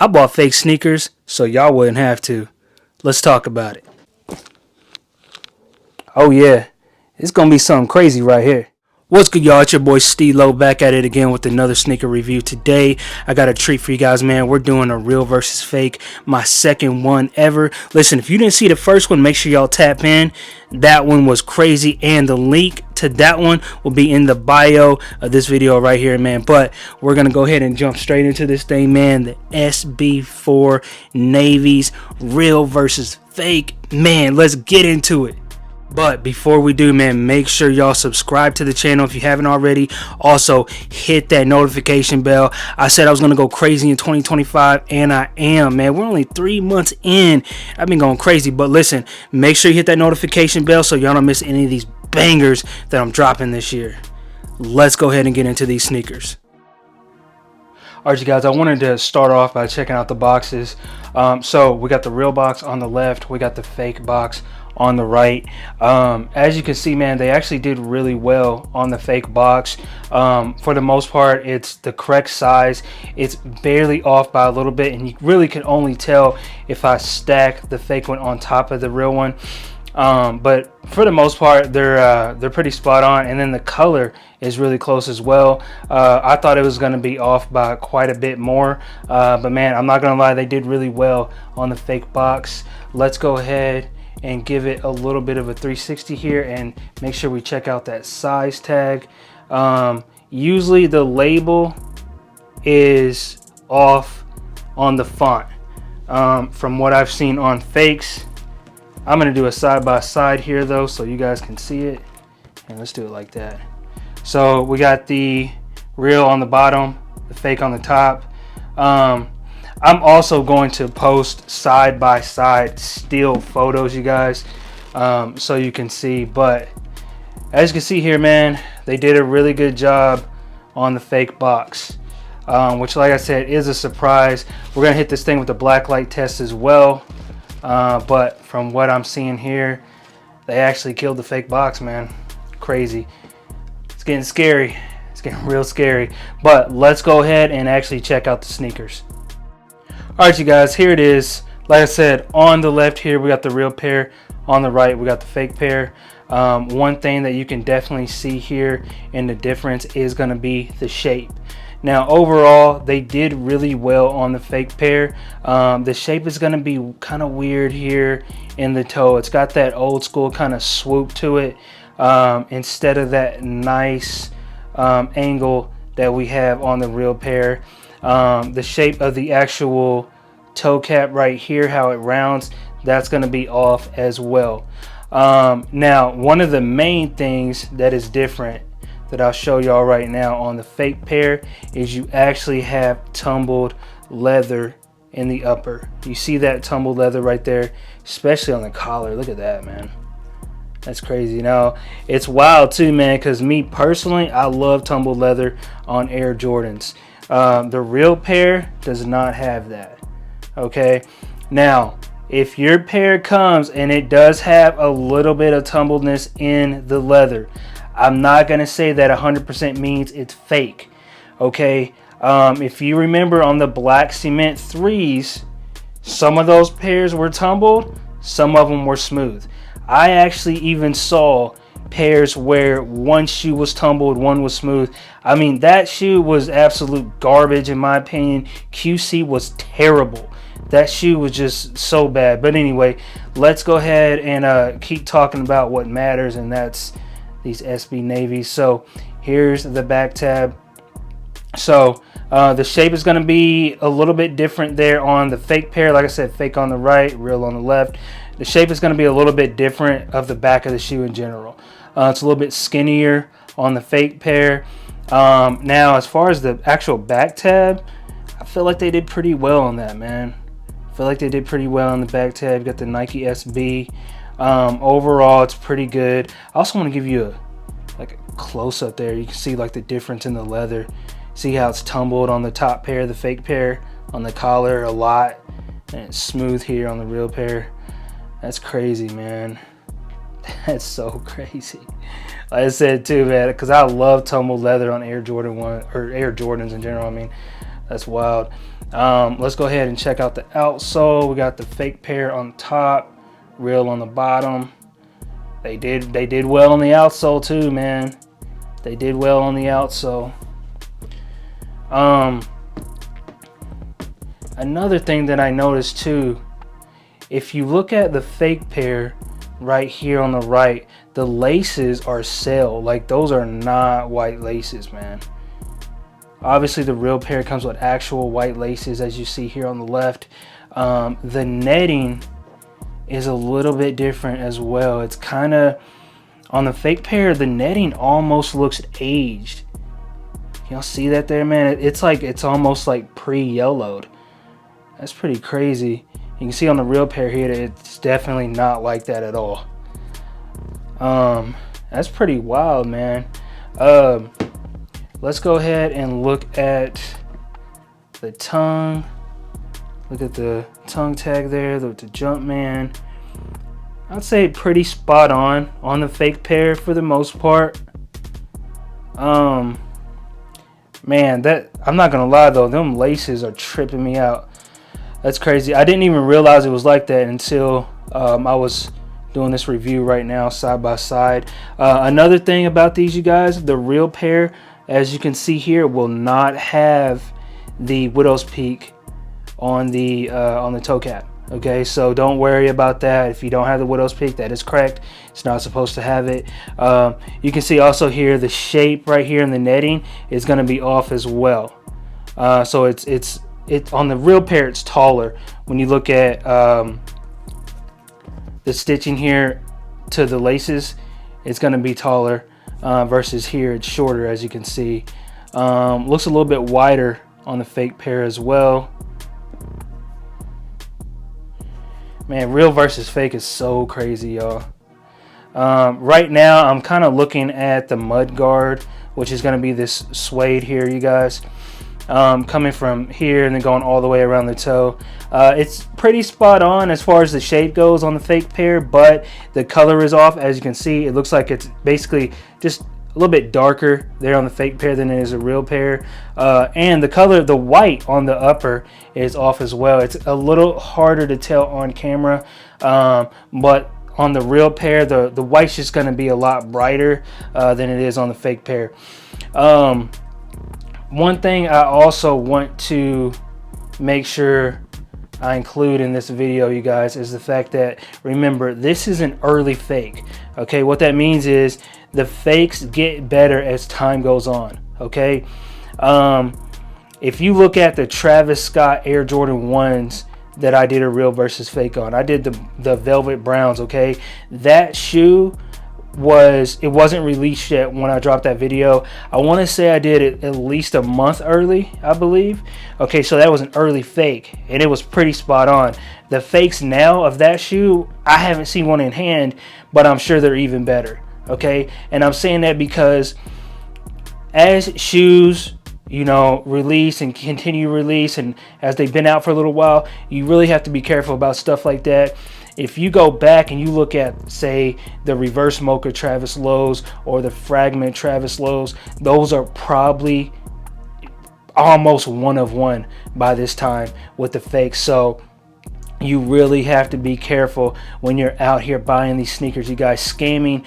I bought fake sneakers so y'all wouldn't have to. Let's talk about it. Oh yeah, it's gonna be something crazy right here. What's good, y'all? It's your boy Stilo back at it again with another sneaker review. Today, I got a treat for you guys, man. We're doing a real versus fake, my second one ever. Listen, if you didn't see the first one, make sure y'all tap in. That one was crazy, and the link to that one will be in the bio of this video right here, man. But we're gonna go ahead and jump straight into this thing, man. The SB4 Navies, real versus fake. Man, let's get into it. But before we do, man, make sure y'all subscribe to the channel if you haven't already. Also, hit that notification bell. I said I was going to go crazy in 2025, and I am, man. We're only 3 months in. I've been going crazy. But listen, make sure you hit that notification bell so y'all don't miss any of these bangers that I'm dropping this year. Let's go ahead and get into these sneakers. Alright, you guys, I wanted to start off by checking out the boxes. So we got the real box on the left, we got the fake box on the right. As you can see, man, they actually did really well on the fake box. For the most part, it's the correct size. It's barely off by a little bit, and you really can only tell if I stack the fake one on top of the real one. But for the most part, they're pretty spot on, and then the color is really close as well. I thought it was going to be off by quite a bit more, but man, I'm not gonna lie, they did really well on the fake box. Let's go ahead and give it a little bit of a 360 here and make sure we check out that size tag. Usually the label is off on the font. From what I've seen on fakes, I'm gonna do a side by side here though so you guys can see it, and let's do it like that. So we got the real on the bottom, the fake on the top. I'm also going to post side by side still photos, you guys, so you can see. But as you can see here, man, they did a really good job on the fake box, which, like I said, is a surprise. We're gonna hit this thing with the black light test as well, but from what I'm seeing here, they actually killed the fake box, man. Crazy. It's getting scary. It's getting real scary. But let's go ahead and actually check out the sneakers. Alright, you guys, here it is. Like I said, on the left here we got the real pair, on the right we got the fake pair. One thing that you can definitely see here in the difference is going to be the shape. Now overall they did really well on the fake pair. The shape is going to be kind of weird here in the toe. It's got that old school kind of swoop to it, instead of that nice angle that we have on the real pair. The shape of the actual toe cap right here, how it rounds, that's going to be off as well. Now, one of the main things that is different that I'll show y'all right now on the fake pair is you actually have tumbled leather in the upper. You see that tumbled leather right there, especially on the collar. Look at that, man. That's crazy. Now, it's wild too, man, because me personally, I love tumbled leather on Air Jordans. The real pair does not have that. Okay, now if your pair comes and it does have a little bit of tumbledness in the leather, I'm not gonna say that 100% means it's fake. Okay, if you remember on the black cement 3s, some of those pairs were tumbled, some of them were smooth. I actually even saw pairs where one shoe was tumbled, one was smooth. I mean, that shoe was absolute garbage in my opinion. QC was terrible. That shoe was just so bad. But anyway, let's go ahead and keep talking about what matters, and that's these SB Navies. So here's the back tab. So the shape is going to be a little bit different there on the fake pair. Like I said, fake on the right, real on the left. The shape is going to be a little bit different of the back of the shoe in general. It's a little bit skinnier on the fake pair. Now, as far as the actual back tab, I feel like they did pretty well on that, man. I feel like they did pretty well on the back tab. You got the Nike SB. Overall, it's pretty good. I also want to give you a close up there. You can see like the difference in the leather. See how it's tumbled on the top pair, the fake pair, on the collar a lot, and it's smooth here on the real pair. That's crazy, man. That's so crazy. Like I said too, man, because I love tumbled leather on Air Jordan 1 or Air Jordans in general. I mean, That's wild. Let's go ahead and check out the outsole. We got the fake pair on top, real on the bottom. They did well on the outsole too, man. They did well on the outsole. Another thing that I noticed too, if you look at the fake pair right here on the right, the laces are sail. Like, those are not white laces, man. Obviously the real pair comes with actual white laces, as you see here on the left. The netting is a little bit different as well. It's kind of, on the fake pair, the netting almost looks aged. Y'all see that there, man? It's like, it's almost like pre-yellowed. That's pretty crazy. You can see on the real pair here, it's definitely not like that at all. That's pretty wild, man. Let's go ahead and look at the tongue. Look at the tongue tag there, the Jumpman. I'd say pretty spot on the fake pair for the most part. Man, that, I'm not gonna lie though, them laces are tripping me out. That's crazy. I didn't even realize it was like that until I was doing this review right now, side by side. Another thing about these, you guys, the real pair, as you can see here, will not have the widow's peak on the toe cap. Okay, so don't worry about that. If you don't have the widow's peak, that is correct. It's not supposed to have it. You can see also here the shape right here in the netting is going to be off as well. So it's on the real pair, it's taller. When you look at the stitching here to the laces, it's going to be taller versus here it's shorter, as you can see. Looks a little bit wider on the fake pair as well. Man, real versus fake is so crazy, y'all. Right now, I'm kind of looking at the mud guard, which is going to be this suede here, you guys. Coming from here and then going all the way around the toe. It's pretty spot on as far as the shape goes on the fake pair, but the color is off. As you can see, it looks like it's basically just a little bit darker there on the fake pair than it is a real pair. And the color, the white on the upper is off as well. It's a little harder to tell on camera, but on the real pair, the white's just going to be a lot brighter than it is on the fake pair. One thing I also want to make sure I include in this video, you guys, is the fact that, remember, this is an early fake. Okay, what that means is the fakes get better as time goes on. Okay, if you look at the Travis Scott Air Jordan 1s that I did a real versus fake on, I did the velvet browns. Okay, that shoe wasn't released yet when I dropped that video. I want to say I did it at least a month early, I believe. Okay, so that was an early fake and it was pretty spot on. The fakes now of that shoe, I haven't seen one in hand, but I'm sure they're even better. Okay, and I'm saying that because as shoes, you know, release and continue release, and as they've been out for a little while, you really have to be careful about stuff like that. If you go back and you look at, say, the reverse mocha Travis Lowe's or the fragment Travis Lowe's, those are probably almost one of one by this time with the fakes. So you really have to be careful when you're out here buying these sneakers, you guys. Scamming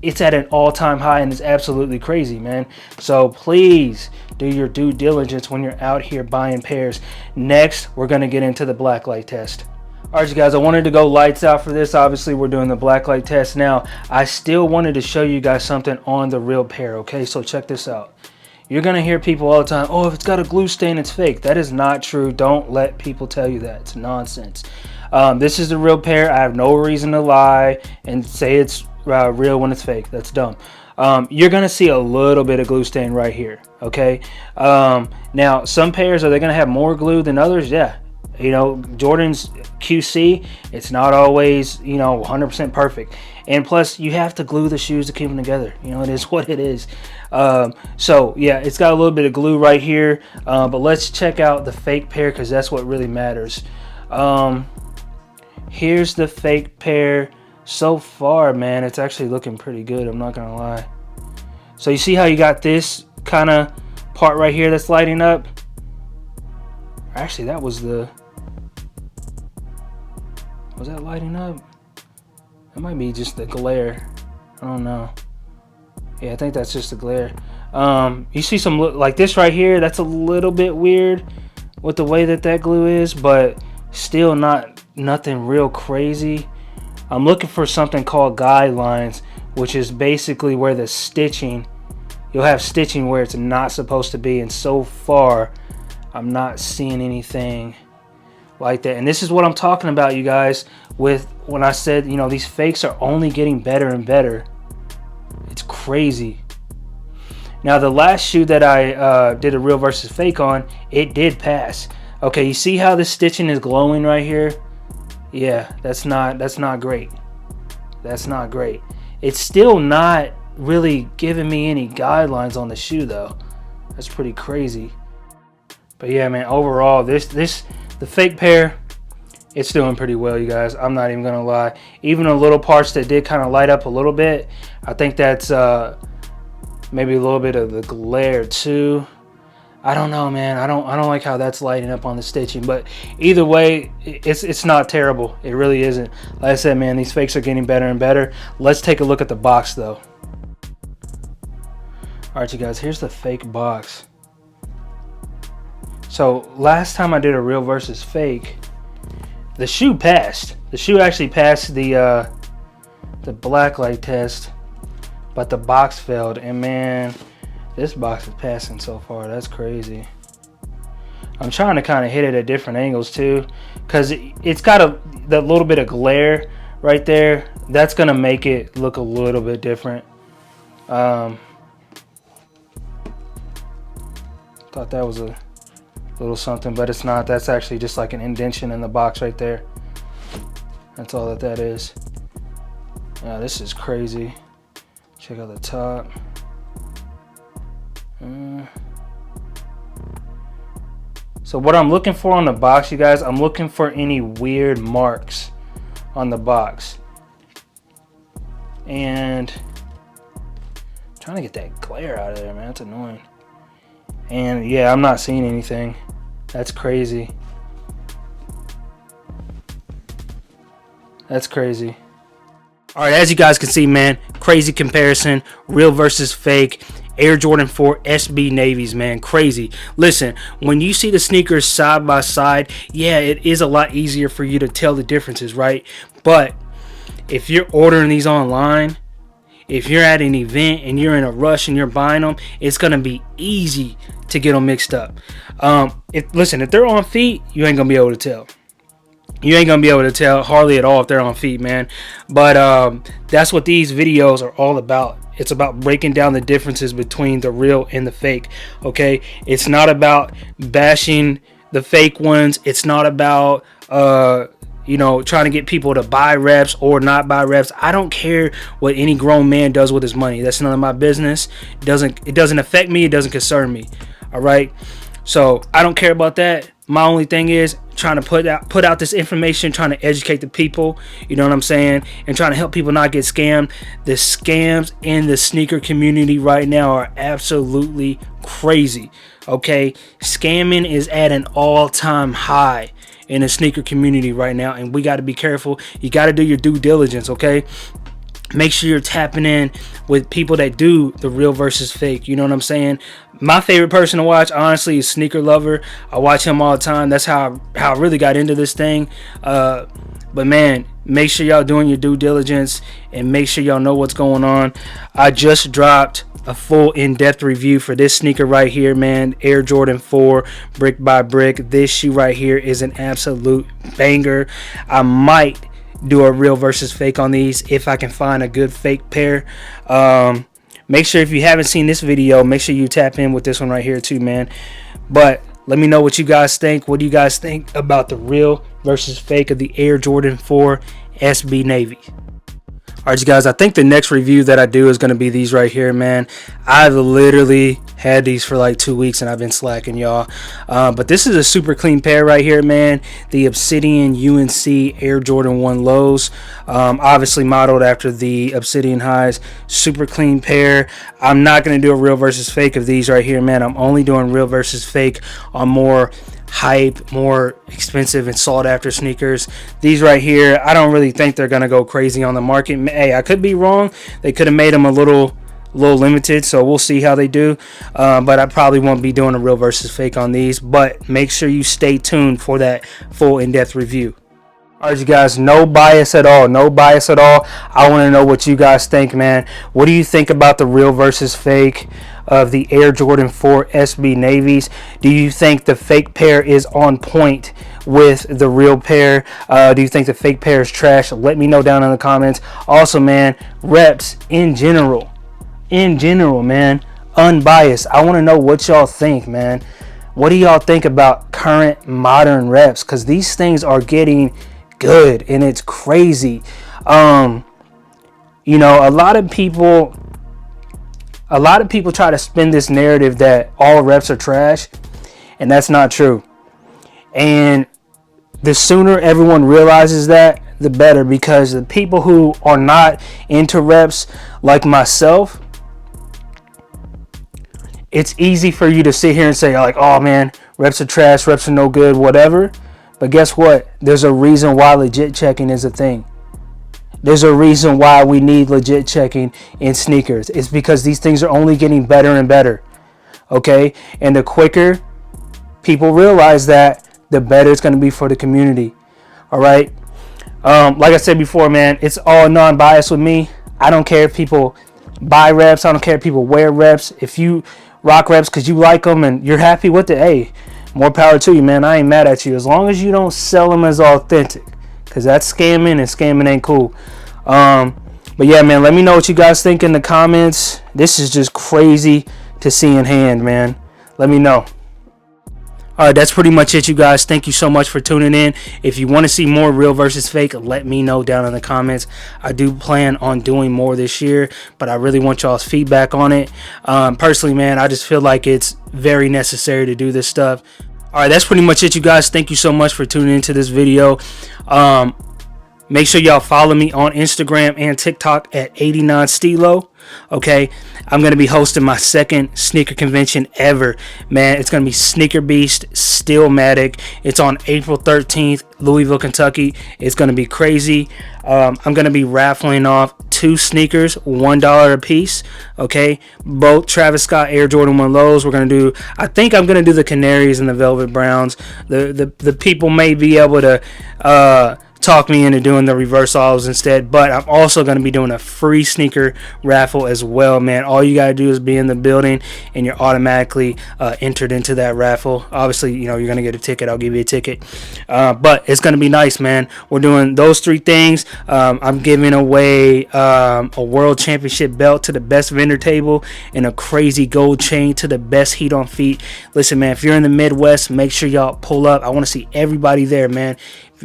it's at an all-time high, and it's absolutely crazy, man. So please do your due diligence when you're out here buying pairs. Next, we're going to get into the black light test. All right, you guys, I wanted to go lights out for this. Obviously, we're doing the black light test now. I still wanted to show you guys something on the real pair, okay? So check this out. You're going to hear people all the time, oh, if it's got a glue stain, it's fake. That is not true. Don't let people tell you that. It's nonsense. This is the real pair. I have no reason to lie and say it's real when it's fake. That's dumb. You're going to see a little bit of glue stain right here, okay? Now, some pairs, are they going to have more glue than others? Yeah. You know, Jordan's QC, it's not always, you know, 100% perfect. And plus, you have to glue the shoes to keep them together. You know, it is what it is. So, yeah, it's got a little bit of glue right here. But let's check out the fake pair, because that's what really matters. Here's the fake pair. So far, man, it's actually looking pretty good. I'm not going to lie. So you see how you got this kind of part right here that's lighting up? Actually, that was the... Was that lighting up? It might be just the glare. I don't know. Yeah, I think that's just the glare. You see some like this right here. That's a little bit weird with the way that glue is, but still nothing real crazy. I'm looking for something called guidelines, which is basically where the stitching, you'll have stitching where it's not supposed to be, and so far I'm not seeing anything like that. And this is what I'm talking about, you guys, with when I said, you know, these fakes are only getting better and better. It's crazy. Now the last shoe that I did a real versus fake on, it did pass. Okay, you see how the stitching is glowing right here? Yeah, that's not great. That's not great. It's still not really giving me any guidelines on the shoe though. That's pretty crazy. But yeah, man, overall the fake pair, it's doing pretty well, you guys. I'm not even gonna lie. Even the little parts that did kind of light up a little bit, I think that's maybe a little bit of the glare too. I don't know, man. I don't like how that's lighting up on the stitching, but either way, it's not terrible. It really isn't. Like I said, man, these fakes are getting better and better. Let's take a look at the box though. All right, you guys, here's the fake box. So last time I did a real versus fake, the shoe passed. The shoe actually passed the blacklight test, but the box failed. And man, this box is passing so far. That's crazy. I'm trying to kind of hit it at different angles too, because it's got that little bit of glare right there. That's gonna make it look a little bit different. Thought that was a little something, but it's not. That's actually just like an indentation in the box right there. That's all that is. Yeah, this is crazy. Check out the top. So what I'm looking for on the box, you guys, I'm looking for any weird marks on the box. And I'm trying to get that glare out of there, man. That's annoying. And yeah, I'm not seeing anything. That's crazy. That's crazy. All right, as you guys can see, man, crazy comparison, real versus fake. Air Jordan 4 SB Navies, man, crazy. Listen, when you see the sneakers side by side, yeah, it is a lot easier for you to tell the differences, right? But if you're ordering these online, if you're at an event and you're in a rush and you're buying them, it's gonna be easy to get them mixed up. Listen, if they're on feet, you ain't gonna be able to tell. You ain't gonna be able to tell hardly at all if they're on feet, man. But that's what these videos are all about. It's about breaking down the differences between the real and the fake. Okay, it's not about bashing the fake ones. It's not about you know, trying to get people to buy reps or not buy reps. I don't care what any grown man does with his money. That's none of my business. It doesn't affect me. It doesn't concern me. All right, so I don't care about that. My only thing is trying to put out this information, trying to educate the people, you know what I'm saying, and trying to help people not get scammed. The scams in the sneaker community right now are absolutely crazy. Okay, scamming is at an all-time high in the sneaker community right now, and we got to be careful. You got to do your due diligence. Okay, make sure you're tapping in with people that do the real versus fake. You know what I'm saying? My favorite person to watch, honestly, is Sneaker Lover. I watch him all the time. That's how I really got into this thing. But man, make sure y'all doing your due diligence and make sure y'all know what's going on. I just dropped a full in-depth review for this sneaker right here, man. Air Jordan 4 brick by brick. This shoe right here is an absolute banger. I might do a real versus fake on these if I can find a good fake pair. Make sure if you haven't seen this video, make sure you tap in with this one right here too, man. But let me know what you guys think. What do you guys think about the real versus fake of the Air Jordan 4 SB Navy? Alright, you guys, I think the next review that I do is going to be these right here, man. I've literally had these for like 2 weeks and I've been slacking, y'all. But this is a super clean pair right here, man. The Obsidian UNC Air Jordan 1 lows. Obviously modeled after the Obsidian highs. Super clean pair. I'm not going to do a real versus fake of these right here, man. I'm only doing real versus fake on more hype, more expensive and sought after sneakers. These right here, I don't really think they're gonna go crazy on the market. Hey, I could be wrong. They could have made them a little limited, so we'll see how they do. But I probably won't be doing a real versus fake on these, but make sure you stay tuned for that full in-depth review. All right, you guys, no bias at all. No bias at all. I want to know what you guys think, man. What do you think about the real versus fake of the Air Jordan 4 SB Navies? Do you think the fake pair is on point with the real pair? Do you think the fake pair is trash? Let me know down in the comments. Also, man, reps in general, man, unbiased. I want to know what y'all think, man. What do y'all think about current modern reps? Because these things are getting good and it's crazy. You know, a lot of people try to spin this narrative that all reps are trash, and that's not true. And the sooner everyone realizes that, the better, because the people who are not into reps, like myself, it's easy for you to sit here and say like, oh man, reps are trash, reps are no good, whatever. But guess what? There's a reason why legit checking is a thing. There's a reason why we need legit checking in sneakers. It's because these things are only getting better and better. Okay? And the quicker people realize that, the better it's going to be for the community. All right? Like I said before, man, it's all non-biased with me. I don't care if people buy reps. I don't care if people wear reps. If you rock reps because you like them and you're happy with it, hey, more power to you, man. I ain't mad at you, as long as you don't sell them as authentic, because that's scamming, and scamming ain't cool. But yeah, man, let me know what you guys think in the comments. This is just crazy to see in hand, man. Let me know. All right, that's pretty much it, you guys. Thank you so much for tuning in. If you want to see more real versus fake, let me know down in the comments. I do plan on doing more this year, but I really want y'all's feedback on it. Personally, man, I just feel like it's very necessary to do this stuff. All right, that's pretty much it, you guys. Thank you so much for tuning into this video. Make sure y'all follow me on Instagram and TikTok at 89stilo. Okay, I'm going to be hosting my second sneaker convention ever, man. It's going to be Sneaker Beast Stillmatic. It's on April 13th, Louisville, Kentucky. It's going to be crazy. I'm going to be raffling off 2 sneakers, $1 a piece. Okay, both Travis Scott Air Jordan 1 lows. We're going to do, I think I'm going to do the Canaries and the Velvet Browns. The people may be able to talk me into doing the reverse autos instead, but I'm also going to be doing a free sneaker raffle as well, man. All you got to do is be in the building and you're automatically entered into that raffle. Obviously, you know, you're going to get a ticket. I'll give you a ticket, but it's going to be nice, man. We're doing those 3 things. I'm giving away a world championship belt to the best vendor table and a crazy gold chain to the best heat on feet. Listen, man, if you're in the Midwest, make sure y'all pull up. I want to see everybody there, man.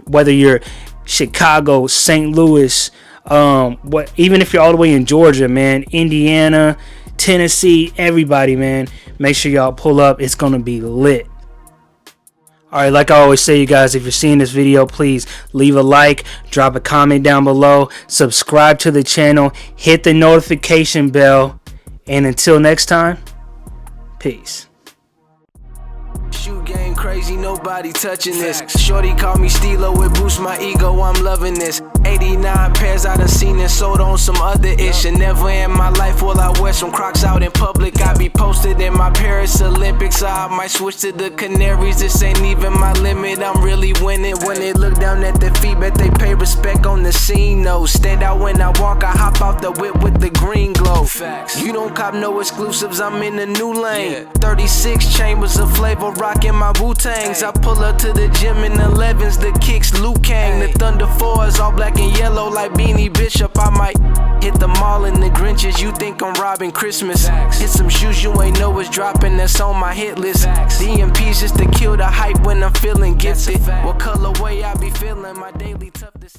Whether you're Chicago, St. Louis, even if you're all the way in Georgia, man, Indiana, Tennessee, everybody, man, make sure y'all pull up. It's gonna be lit. All right, like I always say, you guys, if you're seeing this video, please leave a like, drop a comment down below, subscribe to the channel, hit the notification bell, and until next time, peace. Shoe game crazy, nobody touching this. Shorty call me Stilo, it boosts my ego, I'm loving this. 89 pairs I done seen and sold on some other ish. And never in my life will I wear some Crocs out in public. I be posted in my Paris Olympics, I might switch to the Canaries. This ain't even my limit, I'm really winning. When they look down at their feet, bet they pay respect on the scene. No, stand out when I walk, I hop out the whip with the green glow. You don't cop no exclusives, I'm in a new lane. 36 chambers of flavor, rocking my Wu-Tangs. I pull up to the gym in 11s, the kicks Liu Kang. The Thunder 4s all black and yellow like Beanie Bishop. I might hit the mall in the Grinches, you think I'm robbing Christmas. Hit some shoes you ain't know is dropping, that's on my hit list. DMP's just to kill the hype when I'm feeling gifted. What colorway I be feeling, my daily toughness.